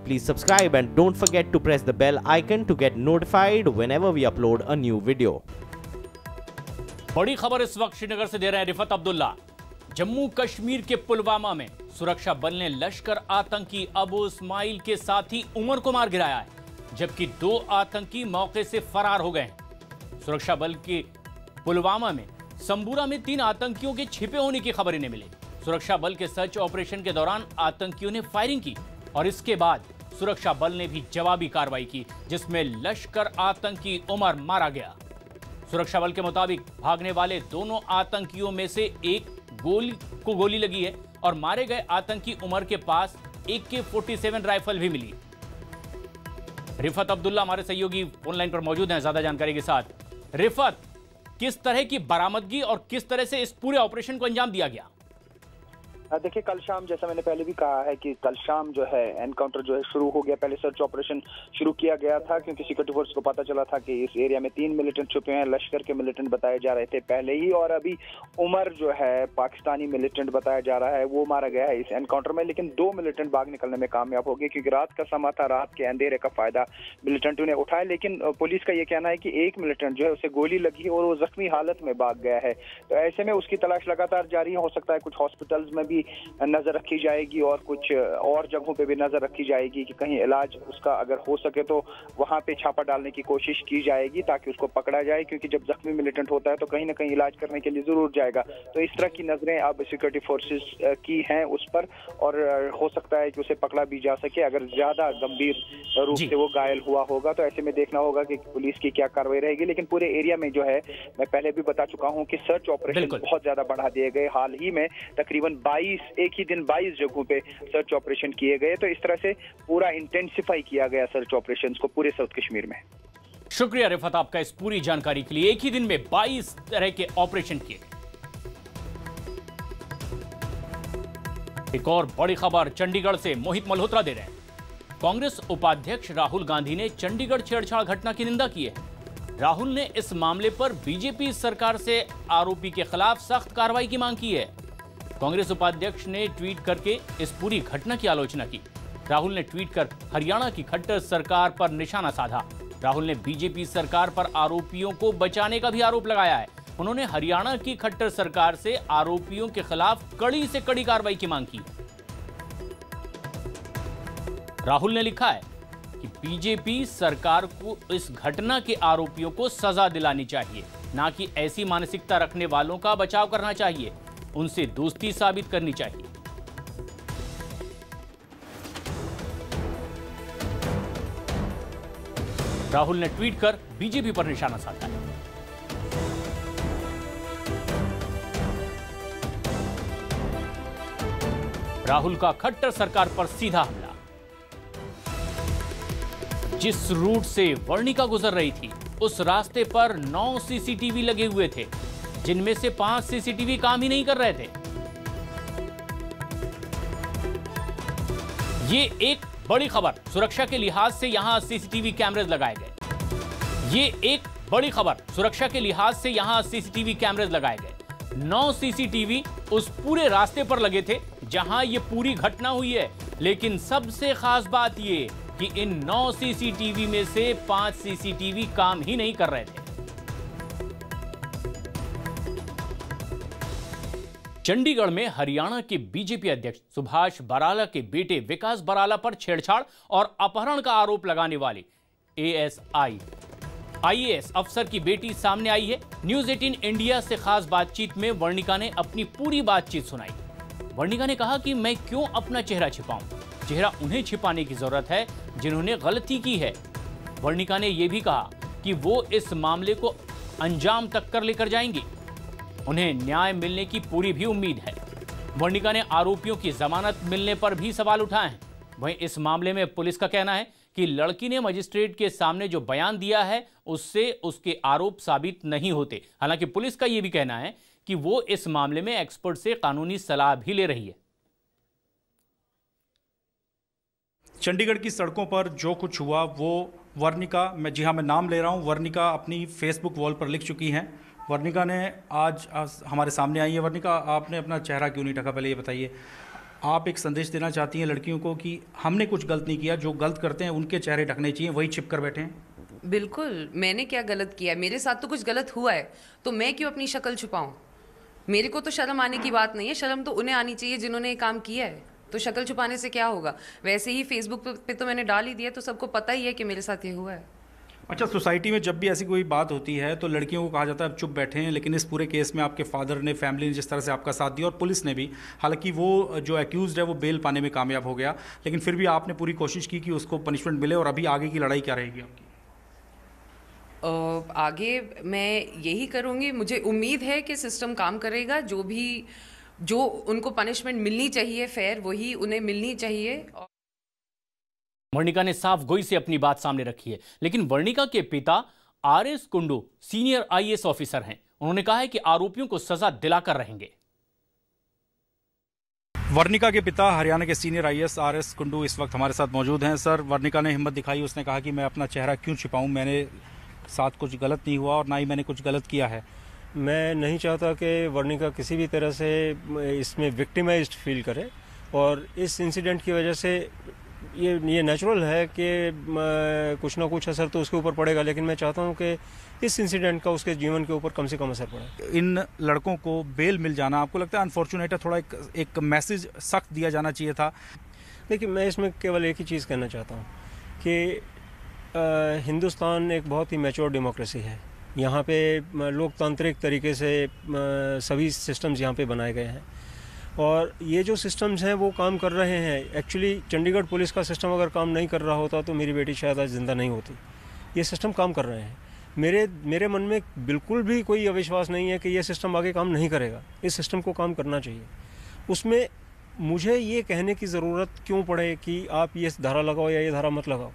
please subscribe and don't forget to press the bell icon to get notified whenever we upload a new video. बड़ी खबर इस वक्त श्रीनगर से दे रहे हैं रिफत अब्दुल्ला। जम्मू कश्मीर के पुलवामा में सुरक्षा बल ने लश्कर आतंकी अबू इस्माइल के साथी उमर को मार गिराया है, जबकि 2 आतंकी मौके से फरार हो गए हैं। सुरक्षा बल के पुलवामा में संबूरा में 3 आतंकियों के छिपे होने की खबर इन्हें मिली। सुरक्षा बल के सर्च ऑपरेशन के दौरान आतंकियों ने फायरिंग की और इसके बाद सुरक्षा बल ने भी जवाबी कार्रवाई की, जिसमें लश्कर आतंकी उमर मारा गया। सुरक्षा बल के मुताबिक भागने वाले दोनों आतंकियों में से एक को गोली लगी है और मारे गए आतंकी उमर के पास AK-47 राइफल भी मिली। रिफत अब्दुल्ला हमारे सहयोगी ऑनलाइन पर मौजूद हैं ज्यादा जानकारी के साथ। रिफत, किस तरह की बरामदगी और किस तरह से इस पूरे ऑपरेशन को अंजाम दिया गया? देखिए, कल शाम जैसा मैंने पहले भी कहा है कि कल शाम जो है एनकाउंटर जो है शुरू हो गया। पहले सर्च ऑपरेशन शुरू किया गया था क्योंकि सिक्योरिटी फोर्स को पता चला था कि इस एरिया में 3 मिलिटेंट छुपे हैं। लश्कर के मिलिटेंट बताए जा रहे थे पहले ही, और अभी उमर जो है पाकिस्तानी मिलिटेंट बताया जा रहा है, वो मारा गया है इस एनकाउंटर में। लेकिन 2 मिलिटेंट भाग निकलने में कामयाब हो गए क्योंकि रात का समय था, रात के अंधेरे का फायदा मिलिटेंटों ने उठाया। लेकिन पुलिस का ये कहना है कि एक मिलिटेंट जो है उसे गोली लगी और वो जख्मी हालत में भाग गया है। तो ऐसे में उसकी तलाश लगातार जारी हो सकता है। कुछ हॉस्पिटल्स में भी नजर रखी जाएगी और कुछ और जगहों पे भी नजर रखी जाएगी कि कहीं इलाज उसका अगर हो सके तो वहां पे छापा डालने की कोशिश की जाएगी ताकि उसको पकड़ा जाए, क्योंकि जब जख्मी मिलिटेंट होता है तो कहीं ना कहीं इलाज करने के लिए जरूर जाएगा। तो इस तरह की नजरें अब सिक्योरिटी फोर्सेस की हैं उस पर, और हो सकता है कि उसे पकड़ा भी जा सके अगर ज्यादा गंभीर रूप से वो घायल हुआ होगा। तो ऐसे में देखना होगा कि पुलिस की क्या कार्रवाई रहेगी। लेकिन पूरे एरिया में जो है, मैं पहले भी बता चुका हूँ कि सर्च ऑपरेशन बहुत ज्यादा बढ़ा दिए गए। हाल ही में तकरीबन 22 जगहों पे सर्च ऑपरेशन किए गए। तो इस तरह से पूरा इंटेंसिफाई किया गया सर्च ऑपरेशंस को पूरे साउथ कश्मीर में। शुक्रिया रिफत आपका इस पूरी जानकारी के लिए। एक ही दिन में 22 तरह के ऑपरेशन किए गए। एक और बड़ी खबर चंडीगढ़ से मोहित मल्होत्रा दे रहे हैं। कांग्रेस उपाध्यक्ष राहुल गांधी ने चंडीगढ़ छेड़छाड़ घटना की निंदा की है। राहुल ने इस मामले पर बीजेपी सरकार से आरोपी के खिलाफ सख्त कार्रवाई की मांग की है। कांग्रेस उपाध्यक्ष ने ट्वीट करके इस पूरी घटना की आलोचना की। राहुल ने ट्वीट कर हरियाणा की खट्टर सरकार पर निशाना साधा। राहुल ने बीजेपी सरकार पर आरोपियों को बचाने का भी आरोप लगाया है। उन्होंने हरियाणा की खट्टर सरकार से आरोपियों के खिलाफ कड़ी से कड़ी कार्रवाई की मांग की। राहुल ने लिखा है कि बीजेपी सरकार को इस घटना के आरोपियों को सजा दिलानी चाहिए, ना कि ऐसी मानसिकता रखने वालों का बचाव करना चाहिए। उनसे दोस्ती साबित करनी चाहिए। राहुल ने ट्वीट कर बीजेपी पर निशाना साधा है। राहुल का खट्टर सरकार पर सीधा हमला। जिस रूट से वर्णिका गुजर रही थी, उस रास्ते पर 9 सीसीटीवी लगे हुए थे, जिनमें से 5 सीसीटीवी काम ही नहीं कर रहे थे। ये एक बड़ी खबर, सुरक्षा के लिहाज से यहां सीसीटीवी कैमरे लगाए गए। ये एक बड़ी खबर, सुरक्षा के लिहाज से यहां सीसीटीवी कैमरे लगाए गए। 9 सीसीटीवी उस पूरे रास्ते पर लगे थे जहां ये पूरी घटना हुई है। लेकिन सबसे खास बात ये कि इन 9 सीसीटीवी में से 5 सीसीटीवी काम ही नहीं कर रहे थे। चंडीगढ़ में हरियाणा के बीजेपी अध्यक्ष सुभाष बराला के बेटे विकास बराला पर छेड़छाड़ और अपहरण का आरोप लगाने वाले IAS अफसर की बेटी सामने आई है। न्यूज 18 इंडिया से खास बातचीत में वर्णिका ने अपनी पूरी बातचीत सुनाई। वर्णिका ने कहा कि मैं क्यों अपना चेहरा छिपाऊं? चेहरा उन्हें छिपाने की जरूरत है जिन्होंने गलती की है। वर्णिका ने यह भी कहा कि वो इस मामले को अंजाम तक कर लेकर जाएंगी। उन्हें न्याय मिलने की पूरी भी उम्मीद है। वर्णिका ने आरोपियों की जमानत मिलने पर भी सवाल उठाए हैं। वहीं इस मामले में पुलिस का कहना है कि लड़की ने मजिस्ट्रेट के सामने जो बयान दिया है उससे उसके आरोप साबित नहीं होते। हालांकि पुलिस का यह भी कहना है कि वो इस मामले में एक्सपर्ट से कानूनी सलाह भी ले रही है। चंडीगढ़ की सड़कों पर जो कुछ हुआ वो वर्णिका, मैं नाम ले रहा हूँ, वर्णिका अपनी फेसबुक वॉल पर लिख चुकी हैं। वर्णिका ने आज हमारे सामने आई है। वर्णिका, आपने अपना चेहरा क्यों नहीं ढका, पहले ये बताइए। आप एक संदेश देना चाहती हैं लड़कियों को कि हमने कुछ गलत नहीं किया, जो गलत करते हैं उनके चेहरे ढकने चाहिए, वही छिप कर बैठे हैं? बिल्कुल, मैंने क्या गलत किया है? मेरे साथ तो कुछ गलत हुआ है, तो मैं क्यों अपनी शक्ल छुपाऊं? मेरे को तो शर्म आने की बात नहीं है, शर्म तो उन्हें आनी चाहिए जिन्होंने ये काम किया है। तो शक्ल छुपाने से क्या होगा? वैसे ही फेसबुक पे तो मैंने डाल ही दिया, तो सबको पता ही है कि मेरे साथ ये हुआ है। अच्छा, सोसाइटी में जब भी ऐसी कोई बात होती है तो लड़कियों को कहा जाता है अब चुप बैठे हैं, लेकिन इस पूरे केस में आपके फादर ने, फैमिली ने जिस तरह से आपका साथ दिया और पुलिस ने भी, हालांकि वो जो एक्यूज्ड है वो बेल पाने में कामयाब हो गया, लेकिन फिर भी आपने पूरी कोशिश की कि उसको पनिशमेंट मिले, और अभी आगे की लड़ाई क्या रहेगी आपकी? आगे मैं यही करूँगी, मुझे उम्मीद है कि सिस्टम काम करेगा। जो उनको पनिशमेंट मिलनी चाहिए फेयर, वही उन्हें मिलनी चाहिए। वर्णिका ने साफ गोई से अपनी बात सामने रखी है, लेकिन वर्णिका के पिता RS Kundu senior IAS officer हैं। उन्होंने कहा है कि आरोपियों को सजा दिलाकर रहेंगे। वर्णिका के पिता हरियाणा के सीनियर आईएएस आरएस कुंडू इस वक्त हमारे साथ मौजूद हैं। सर, वर्णिका ने हिम्मत दिखाई, उसने कहा कि मैं अपना चेहरा क्यों छिपाऊं, मैंने साथ कुछ गलत नहीं हुआ और ना ही मैंने कुछ गलत किया है। मैं नहीं चाहता कि वर्णिका किसी भी तरह से इसमें विक्टिमाइज्ड फील करे, और इस इंसिडेंट की वजह से ये नेचुरल है कि कुछ ना कुछ असर तो उसके ऊपर पड़ेगा, लेकिन मैं चाहता हूं कि इस इंसिडेंट का उसके जीवन के ऊपर कम से कम असर पड़े। इन लड़कों को बेल मिल जाना आपको लगता है अनफॉर्चुनेट है? थोड़ा एक मैसेज सख्त दिया जाना चाहिए था। देखिए, मैं इसमें केवल एक ही चीज़ कहना चाहता हूँ कि हिंदुस्तान एक बहुत ही मैच्योर डेमोक्रेसी है। यहाँ पे लोकतांत्रिक तरीके से सभी सिस्टम्स यहाँ पे बनाए गए हैं, और ये जो सिस्टम्स हैं वो काम कर रहे हैं। एक्चुअली चंडीगढ़ पुलिस का सिस्टम अगर काम नहीं कर रहा होता तो मेरी बेटी शायद आज जिंदा नहीं होती। ये सिस्टम काम कर रहे हैं। मेरे मन में बिल्कुल भी कोई अविश्वास नहीं है कि ये सिस्टम आगे काम नहीं करेगा। इस सिस्टम को काम करना चाहिए। उसमें मुझे ये कहने की ज़रूरत क्यों पड़े कि आप ये धारा लगाओ या ये धारा मत लगाओ।